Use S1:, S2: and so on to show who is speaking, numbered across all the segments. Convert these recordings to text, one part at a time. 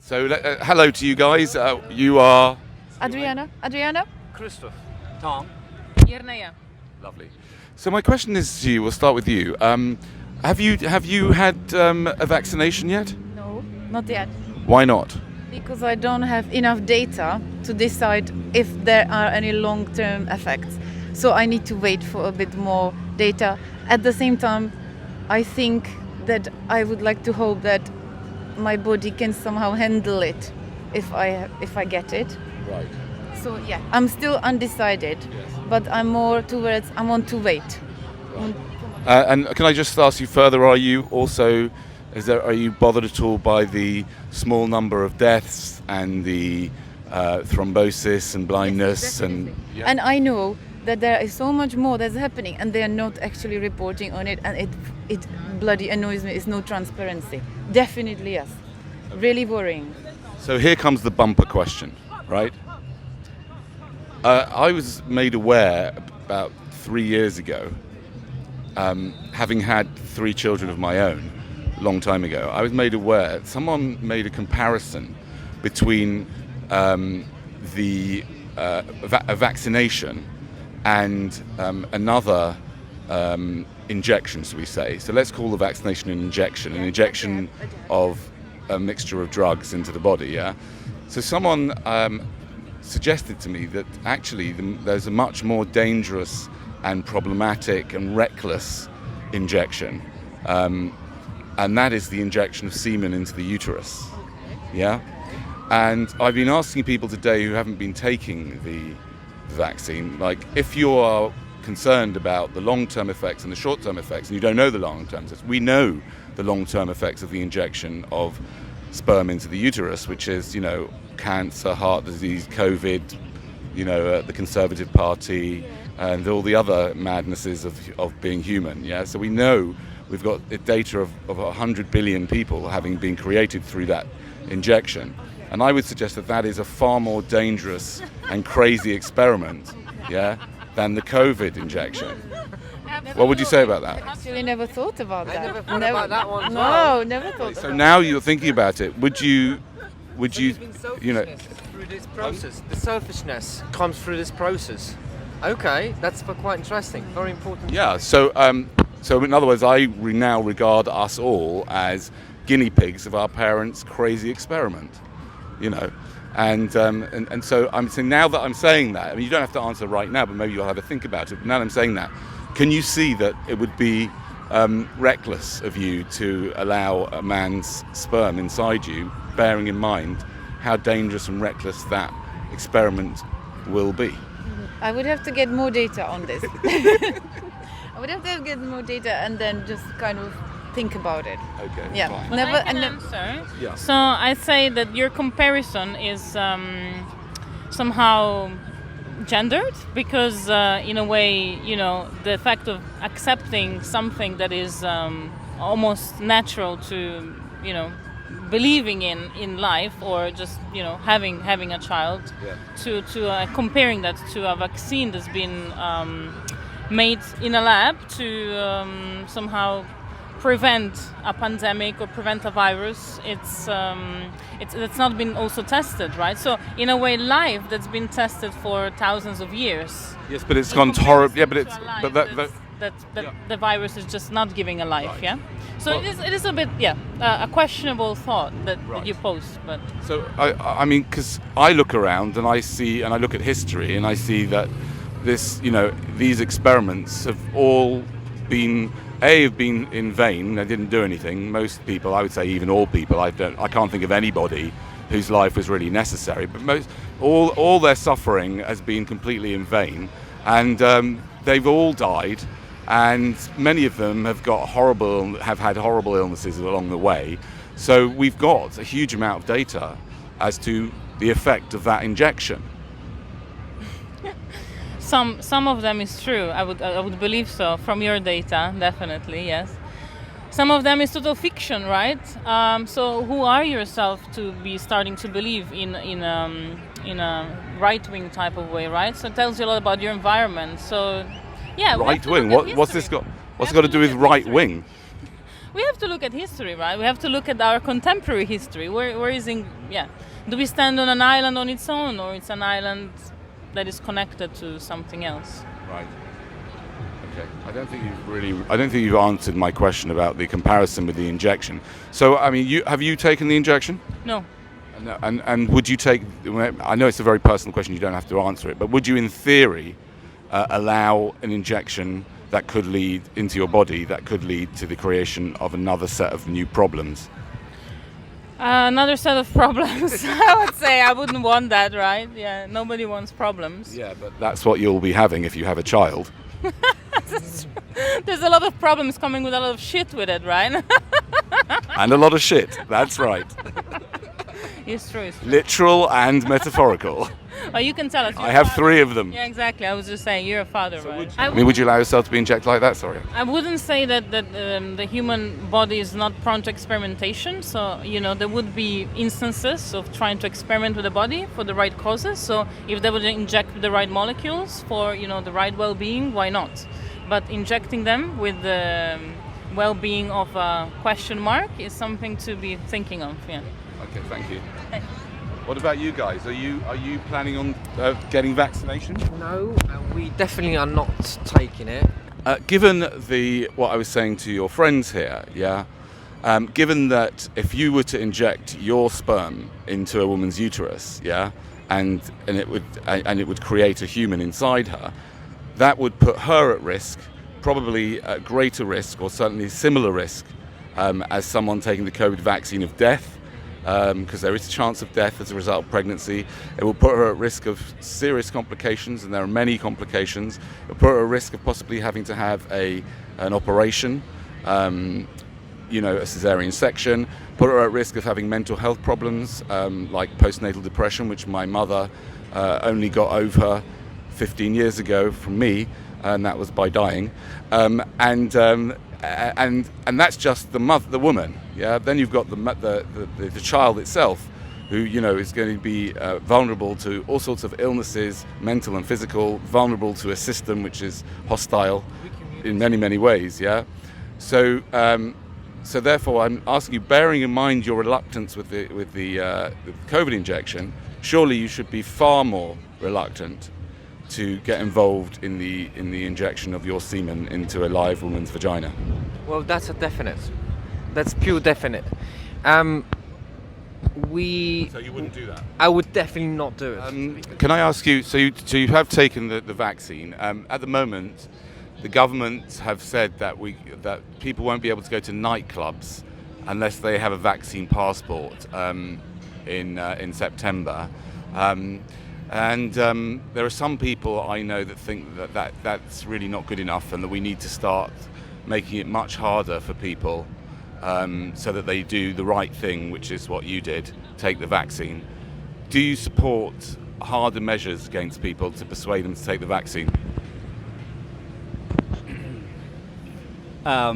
S1: So hello to you guys. You are
S2: Adriana?
S3: Christoph. Tom.
S2: Yerneya.
S1: lovely. So my question is to you. We'll start with you. Have you had a vaccination yet?
S2: No, not yet.
S1: Why not?
S2: Because I don't have enough data to decide if there are any long-term effects. So I need to wait for a bit more data. At the same time, I think that I would like to hope that my body can somehow handle it if I get it.
S1: Right.
S2: So yeah, I'm still undecided, but I'm more towards I want to wait.
S1: And can I just ask you further? Are you bothered at all by the small number of deaths and the thrombosis and blindness
S2: And I know that there is so much more that's happening, and they are not actually reporting on it, and it bloody annoys me. It's no transparency. Definitely yes. Really worrying.
S1: So here comes the bumper question, right? I was made aware about 3 years ago, having had 3 children of my own a long time ago. I was made aware, someone made a comparison between a vaccination and another injection, so we say. So let's call the vaccination an injection of a mixture of drugs into the body, yeah? So someone suggested to me that actually there's a much more dangerous and problematic and reckless injection, and that is the injection of semen into the uterus, yeah? And I've been asking people today who haven't been taking the vaccine, like, if you are concerned about the long-term effects and the short-term effects, and you don't know the long-term effects, we know the long-term effects of the injection of sperm into the uterus, which is, cancer, heart disease, COVID, the Conservative Party, and all the other madnesses of being human. Yeah, so we know we've got data of 100 billion people having been created through that injection, and I would suggest that is a far more dangerous and crazy experiment, yeah, than the COVID injection. What would you say about that?
S2: Actually, never thought about that.
S3: I never thought about that one.
S2: No, never thought.
S1: So now you're thinking about it. Would you,
S3: There's been selfishness through this process. The selfishness comes through this process. Okay, that's quite interesting. Very important.
S1: Yeah. So in other words, I now regard us all as guinea pigs of our parents' crazy experiment. And so I'm saying, now that I'm saying that, I mean, you don't have to answer right now, but maybe you'll have a think about it. But now that I'm saying that, can you see that it would be reckless of you to allow a man's sperm inside you, bearing in mind how dangerous and reckless that experiment will be?
S2: I would have to get more data on this. I would have to get more data and then just kind of think about it.
S1: Okay.
S2: Yeah.
S1: Fine.
S4: But I can answer.
S1: Yeah.
S4: So I say that your comparison is somehow gendered, because in a way, the fact of accepting something that is almost natural to, believing in life, or just having a child, to comparing that to a vaccine that's been made in a lab to somehow prevent a pandemic or prevent a virus. It's not been also tested, right? So in a way, life that's been tested for thousands of years.
S1: Yes, but it's gone horrible. Yeah, but it's
S4: that the virus is just not giving a life. Right. Yeah. So it is a bit a questionable thought that you pose, but.
S1: So I mean, because I look around and I look at history and I see that these experiments have all been in vain. They didn't do anything. Most people, I would say, even all people, I can't think of anybody whose life was really necessary. But all their suffering has been completely in vain, and they've all died, and many of them have had horrible illnesses along the way. So we've got a huge amount of data as to the effect of that injection.
S4: Some of them is true. I would believe so from your data, definitely, yes. Some of them is total fiction, right? So who are yourself to be starting to believe in a right-wing type of way, right? So it tells you a lot about your environment. So yeah.
S1: Right wing. What's this got? What's it got to do with right wing?
S4: We have to look at history, right? We have to look at our contemporary history. Where is do we stand on an island on its own, or it's an island that is connected to something else?
S1: Right. Okay. I don't think you've answered my question about the comparison with the injection. So, I mean, have you taken the injection?
S4: No.
S1: And would you take? I know it's a very personal question. You don't have to answer it. But would you, in theory, allow an injection that could lead into your body, that could lead to the creation of another set of new problems?
S4: Another set of problems. I would say I wouldn't want that, right? Yeah, nobody wants problems.
S1: Yeah, but that's what you'll be having if you have a child.
S4: There's a lot of problems coming with a lot of shit with it, right?
S1: And a lot of shit. That's right.
S4: It's true.
S1: Literal and metaphorical.
S4: Oh, you can tell us.
S1: I have 3 of them.
S4: Yeah, exactly. I was just saying, you're a father, right?
S1: Would you allow yourself to be injected like that? Sorry.
S4: I wouldn't say that the human body is not prone to experimentation. So, there would be instances of trying to experiment with the body for the right causes. So if they would inject the right molecules for, the right well-being, why not? But injecting them with the well-being of a question mark is something to be thinking of, yeah.
S1: Okay, thank you. What about you guys? Are you planning on getting vaccination?
S3: No, we definitely are not taking it.
S1: Given what I was saying to your friends here, yeah, given that if you were to inject your sperm into a woman's uterus, yeah, and it would create a human inside her, that would put her at risk, probably at greater risk, or certainly similar risk, as someone taking the COVID vaccine, of death. Because there is a chance of death as a result of pregnancy. It will put her at risk of serious complications, and there are many complications. It will put her at risk of possibly having to have an operation, a cesarean section. Put her at risk of having mental health problems like postnatal depression, which my mother only got over 15 years ago from me, and that was by dying. And that's just the woman. Yeah. Then you've got the child itself, who is going to be vulnerable to all sorts of illnesses, mental and physical, vulnerable to a system which is hostile in many ways. Yeah. So therefore, I'm asking you, bearing in mind your reluctance with the COVID injection, surely you should be far more reluctant to get involved in the injection of your semen into a live woman's vagina.
S3: Well, that's a definite. That's pure definite. So
S1: you wouldn't do that?
S3: I would definitely not do it.
S1: Can I ask you? So you have taken the vaccine. At the moment, the government have said that people won't be able to go to nightclubs unless they have a vaccine passport in September. And there are some people I know that think that's really not good enough, and that we need to start making it much harder for people so that they do the right thing, which is what you did, take the vaccine. Do you support harder measures against people to persuade them to take the vaccine?
S5: I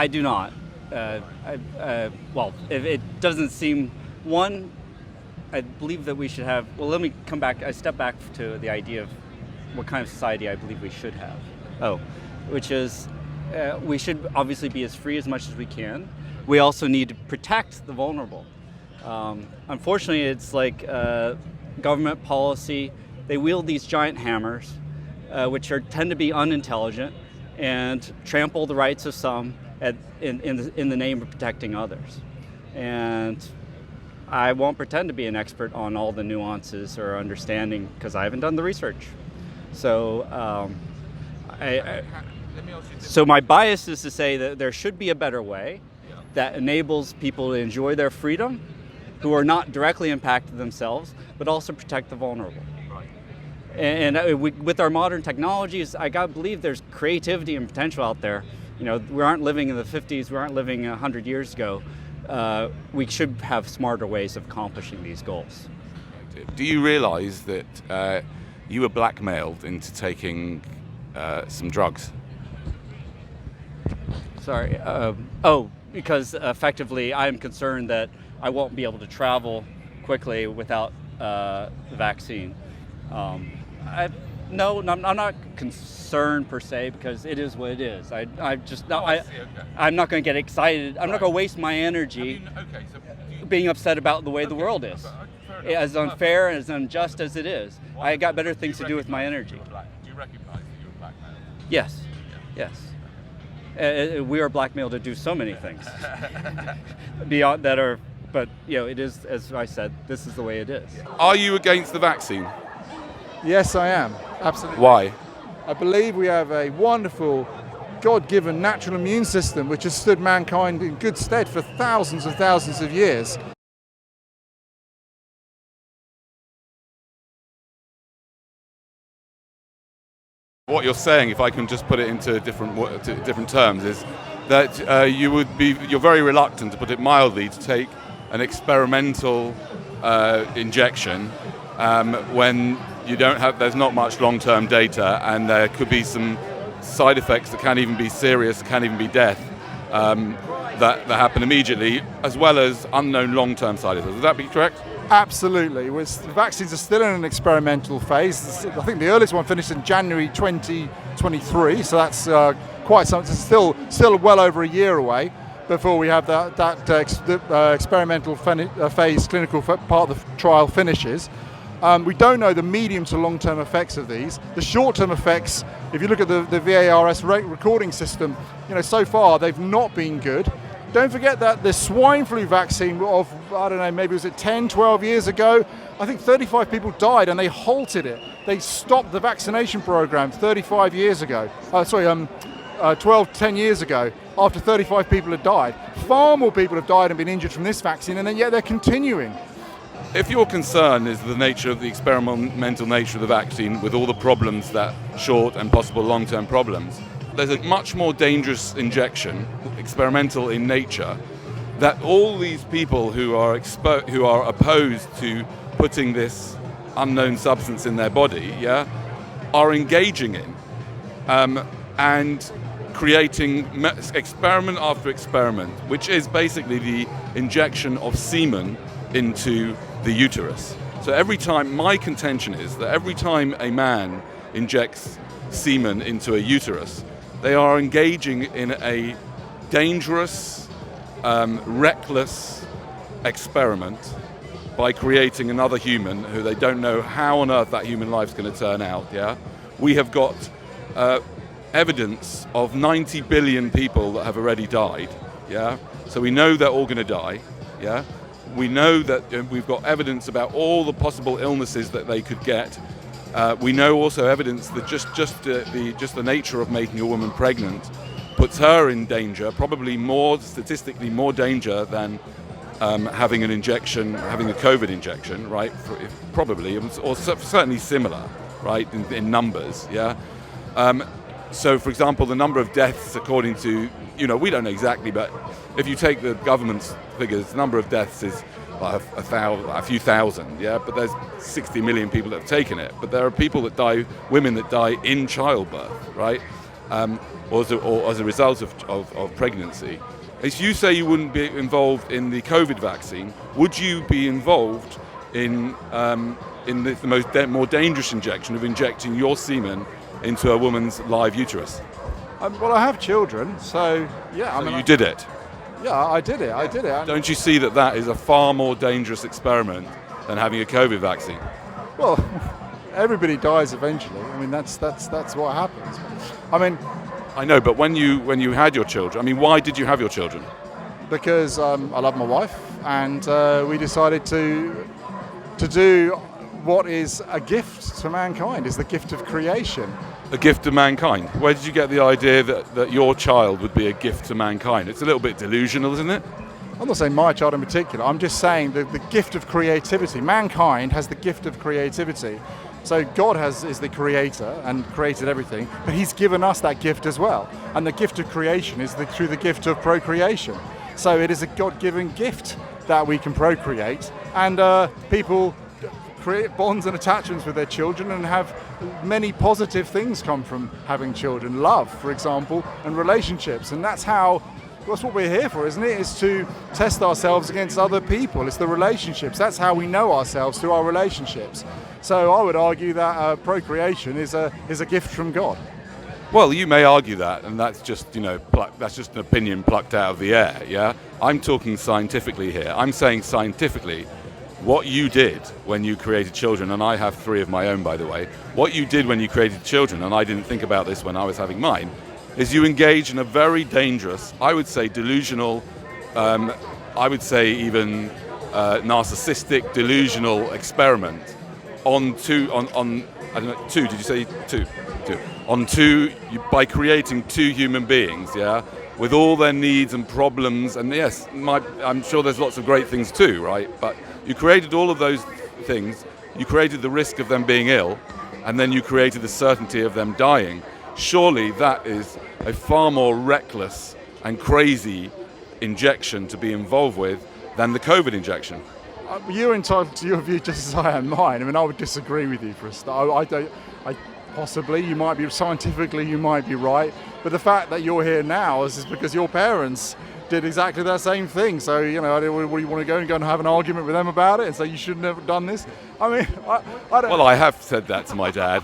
S5: do not. If it doesn't seem, one, I believe that we should have, let me come back, I step back to the idea of what kind of society I believe we should have. Which is, we should obviously be as free as much as we can. We also need to protect the vulnerable. Unfortunately, it's like government policy. They wield these giant hammers, which tend to be unintelligent and trample the rights of some in the name of protecting others. And I won't pretend to be an expert on all the nuances or understanding, because I haven't done the research. So, so my bias is to say that there should be a better way that enables people to enjoy their freedom, who are not directly impacted themselves, but also protect the vulnerable.
S1: Right.
S5: And with our modern technologies, I gotta believe there's creativity and potential out there. We aren't living in the 50s, we aren't living 100 years ago. We should have smarter ways of accomplishing these goals.
S1: Do you realize that you were blackmailed into taking some drugs?
S5: Sorry. Because effectively I'm concerned that I won't be able to travel quickly without the vaccine. No, I'm not concerned per se, because it is what it is. I'm just not. I'm not going to get excited. I'm not going to waste my energy being upset about the way the world is, as unfair and as unjust as it is. I got better things to do with my energy.
S1: Do you recognise that you're a black male?
S5: Yes, yes. We are blackmailed to do so many things beyond that are. But it is, as I said, this is the way it is.
S1: Are you against the vaccine?
S6: Yes, I am. Absolutely.
S1: Why?
S6: I believe we have a wonderful, God-given natural immune system which has stood mankind in good stead for thousands and thousands of years.
S1: What you're saying, if I can just put it into different terms, is that you're very reluctant, to put it mildly, to take an experimental injection when there's not much long-term data, and there could be some side effects that can't even be serious, can't even be death, that happen immediately, as well as unknown long-term side effects. Would that be correct?
S6: Absolutely. The vaccines are still in an experimental phase. I think the earliest one finished in January 2023, so that's quite something. It's still well over a year away before we have that experimental phase clinical part of the trial finishes. We don't know the medium to long-term effects of these. The short-term effects, if you look at the VARS recording system, so far they've not been good. Don't forget that the swine flu vaccine of, I don't know, maybe was it 10, 12 years ago, I think 35 people died and they halted it. They stopped the vaccination program 35 years ago. 10 years ago, after 35 people had died. Far more people have died and been injured from this vaccine, and yet they're continuing.
S1: If your concern is the nature of the experimental nature of the vaccine, with all the problems, that short and possible long-term problems, there's a much more dangerous injection, experimental in nature, that all these people who are opposed to putting this unknown substance in their body, are engaging in, and creating experiment after experiment, which is basically the injection of semen into the uterus. So my contention is that every time a man injects semen into a uterus, they are engaging in a dangerous, reckless experiment by creating another human who they don't know how on earth that human life's going to turn out. We have got evidence of 90 billion people that have already died. So we know they're all going to die. We know that we've got evidence about all the possible illnesses that they could get. We know also evidence that just the nature of making a woman pregnant puts her in danger, probably statistically more danger than having an injection, having a COVID injection, right? Probably, or certainly similar, right, in numbers. So, for example, the number of deaths, according to, we don't know exactly, but if you take the government's figures, the number of deaths is a few thousand, but there's 60 million people that have taken it. But there are people that die, women that die in childbirth, right, or as a result of pregnancy. As you say, you wouldn't be involved in the COVID vaccine. Would you be involved in the more dangerous injection of injecting your semen into a woman's live uterus?
S6: Well, I have children, so yeah.
S1: You did it?
S6: Yeah, I did it.
S1: Don't you see that is a far more dangerous experiment than having a COVID vaccine?
S6: Well, everybody dies eventually. I mean, that's what happens. I mean,
S1: I know, but when you had your children, I mean, why did you have your children?
S6: Because I love my wife, and we decided to do what is a gift to mankind, is the gift of creation.
S1: A gift to mankind? Where did you get the idea that your child would be a gift to mankind? It's a little bit delusional, isn't it?
S6: I'm not saying my child in particular, I'm just saying the gift of creativity. Mankind has the gift of creativity. So God is the creator and created everything, but he's given us that gift as well. And the gift of creation is through the gift of procreation. So it is a God-given gift that we can procreate, and people create bonds and attachments with their children and have many positive things come from having children. Love, for example, and relationships. And that's how that's what we're here for, isn't it? Is to test ourselves against other people. It's the relationships. That's how we know ourselves, through our relationships. So I would argue that procreation is a gift from God.
S1: Well, you may argue that, and that's just, that's just an opinion plucked out of the air, yeah? I'm talking scientifically here. I'm saying scientifically, what you did when you created children, and I have 3 of my own, by the way, what you did when you created children, and I didn't think about this when I was having mine, is you engage in a very dangerous, I would say delusional, I would say even narcissistic, delusional experiment on I don't know, 2, did you say 2? 2. On 2, by creating 2 human beings, yeah, with all their needs and problems, and yes, I'm sure there's lots of great things too, right? But you created all of those things, you created the risk of them being ill, and then you created the certainty of them dying. Surely that is a far more reckless and crazy injection to be involved with than the COVID injection.
S6: You're entitled to your view just as I am mine. I mean, I would disagree with you for a start. Possibly, you might be scientifically, you might be right, but the fact that you're here now is because your parents did exactly that same thing. So, you want to go and have an argument with them about it and say you shouldn't have done this? I mean, I don't.
S1: Well, I have said that to my dad.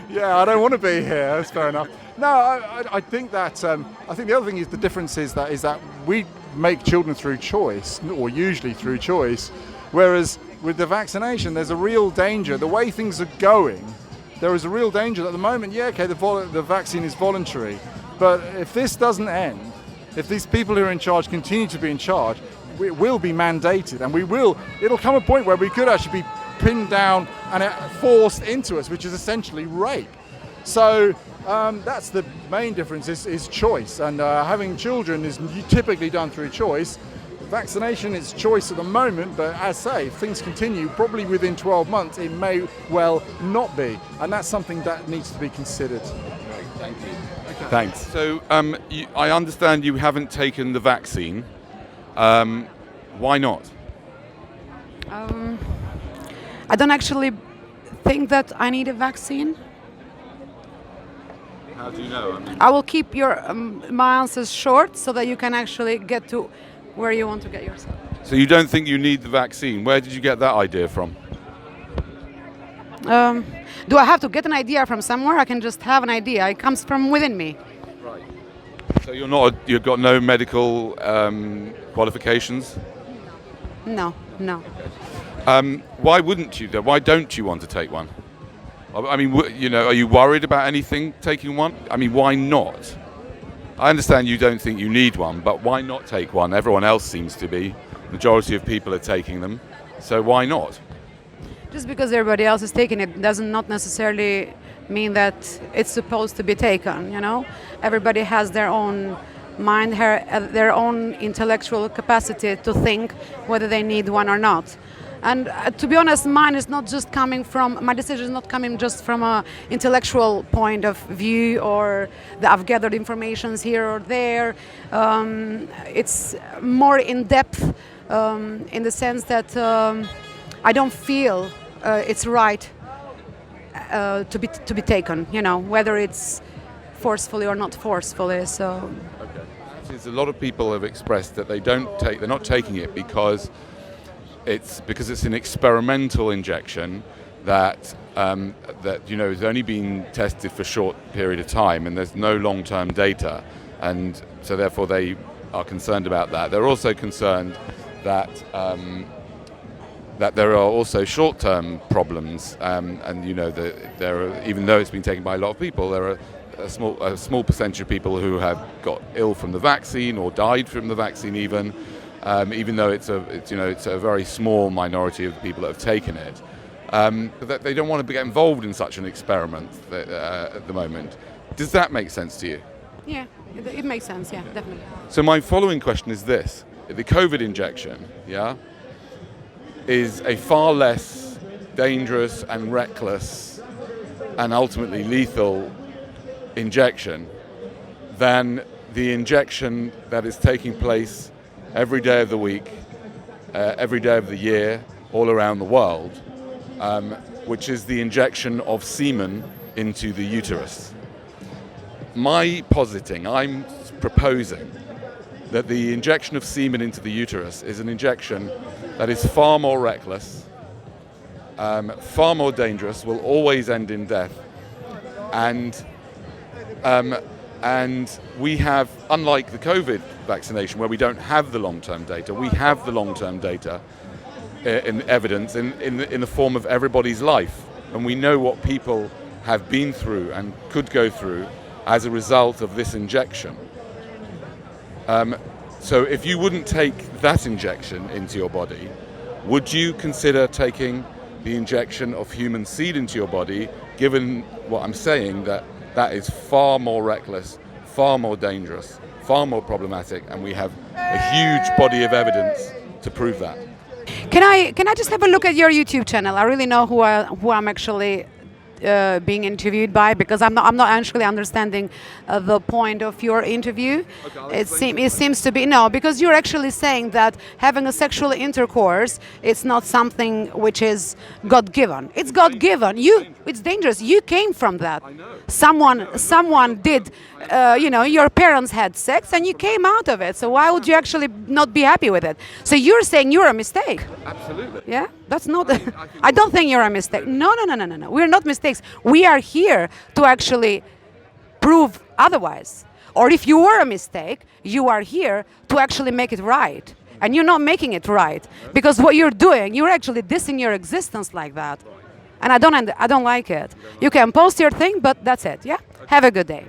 S6: Yeah, I don't want to be here. That's fair enough. No, I think that I think the other thing is the difference is that we make children through choice, or usually through choice, whereas with the vaccination, there's a real danger. The way things are going, there is a real danger that at the moment, the vaccine is voluntary, but if this doesn't end, if these people who are in charge continue to be in charge, it will be mandated, and it'll come a point where we could actually be pinned down and forced into us, which is essentially rape. So that's the main difference is choice, and having children is typically done through choice. Vaccination is choice at the moment, but as say, if things continue, probably within 12 months, it may well not be, and that's something that needs to be considered.
S1: Great, thank you. Okay. Thanks. So I understand you haven't taken the vaccine. Why not?
S7: I don't actually think that I need a vaccine.
S1: How do you know?
S7: I will keep my answers short so that you can actually get to where you want to get yourself.
S1: So you don't think you need the vaccine? Where did you get that idea from?
S7: Do I have to get an idea from somewhere? I can just have an idea. It comes from within me.
S1: Right. So you've got no medical qualifications?
S7: No.
S1: Why wouldn't you? Why don't you want to take one? I mean, are you worried about anything taking one? I mean, why not? I understand you don't think you need one, but why not take one? Everyone else seems to be. Majority of people are taking them, so why not?
S7: Just because everybody else is taking it does not necessarily mean that it's supposed to be taken, Everybody has their own mind, their own intellectual capacity to think whether they need one or not. And to be honest, my decision is not coming just from an intellectual point of view, or that I've gathered information here or there. It's more in depth in the sense that I don't feel it's right to be taken, whether it's forcefully or not forcefully. So.
S1: Okay. A lot of people have expressed that they're not taking it because it's an experimental injection that has only been tested for a short period of time, and there's no long-term data, and so therefore they are concerned about that. They're also concerned that there are also short-term problems, and there are, even though it's been taken by a lot of people, there are a small percentage of people who have got ill from the vaccine or died from the vaccine even though it's a very small minority of the people that have taken it. But they don't want to get involved in such an experiment at the moment. Does that make sense to you?
S7: Yeah, it makes sense, yeah, definitely.
S1: So my following question is this. The COVID injection, is a far less dangerous and reckless and ultimately lethal injection than the injection that is taking place every day of the week, every day of the year, all around the world, which is the injection of semen into the uterus. I'm proposing that the injection of semen into the uterus is an injection that is far more reckless, far more dangerous, will always end in death, and we have, unlike the COVID vaccination where we don't have the long-term data, we have the long-term data in evidence in the form of everybody's life, and we know what people have been through and could go through as a result of this injection. So if you wouldn't take that injection into your body, would you consider taking the injection of human seed into your body, given what I'm saying, that is far more reckless, far more dangerous, far more problematic, and we have a huge body of evidence to prove that?
S7: Can I just have a look at your YouTube channel? I really know who I'm actually being interviewed by, because I'm not actually understanding the point of your interview. It seems to be no, because you're actually saying that having a sexual intercourse, it's not something which is God-given. It's God-given. It's dangerous. You came from that. Someone did. Your parents had sex and you came out of it. So why would you actually not be happy with it? So you're saying you're a mistake.
S1: Absolutely.
S7: Yeah, that's not. I don't think you're a mistake. No. We're not mistakes. We are here to actually prove otherwise. Or if you were a mistake, you are here to actually make it right. And you're not making it right, because what you're doing, you're actually dissing your existence like that. And I don't like it. You can post your thing, but that's it. Yeah. Have a good day.